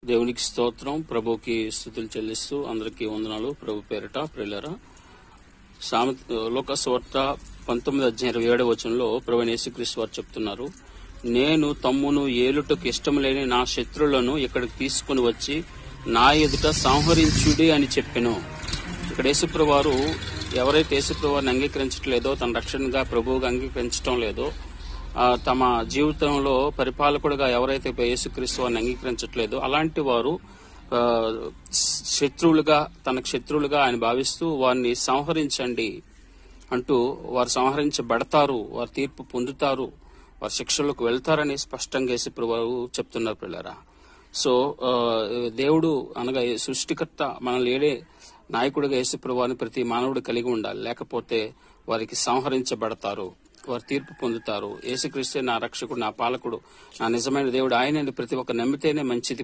దేవునికి స్తోత్రం. ప్రభుకి స్తుతులు చెల్లిస్తూ అందరికీ వందనాలు. ప్రభు పేరిట ప్రియులారా, లోకాసువార్త 19:27 ప్రభు యేసుక్రీస్తు వారు చెప్తున్నారు, నేను తమ్మును ఏలుటకు ఇష్టం లేని నా శత్రువులను ఇక్కడికి తీసుకుని వచ్చి నా ఎదుట సంహరించుడి అని చెప్పెను. ఇక్కడ యేసుప్రభు వారు ఎవరైతే యేసుప్రభు వారిని అంగీకరించట్లేదో, తన రక్షణగా ప్రభువుగా అంగీకరించడం లేదో, తమ జీవితంలో పరిపాలకుడిగా ఎవరైతే యేసుక్రీస్తు వారిని అంగీకరించట్లేదో అలాంటి వారు తనకు శత్రువులుగా ఆయన భావిస్తూ వారిని సంహరించండి అంటూ వారు సంహరించబడతారు, వారు తీర్పు పొందుతారు, వారి శిక్షలకు వెళ్తారని స్పష్టంగా యేసుప్రభు వారు చెప్తున్నారు పిల్లరా. సో దేవుడు అనగా సృష్టికర్త మనల్ని ఏడే నాయకుడిగా యేసుప్రభు వారిని ప్రతి మానవుడు కలిగి ఉండాలి, లేకపోతే వారికి సంహరించబడతారు, వారు తీర్పు పొందుతారు. యేసుక్రీస్తే నా రక్షకుడు, నా పాలకుడు, నా నిజమైన దేవుడు, ఆయనని ప్రతి ఒక్క నమ్మితేనే మంచిది.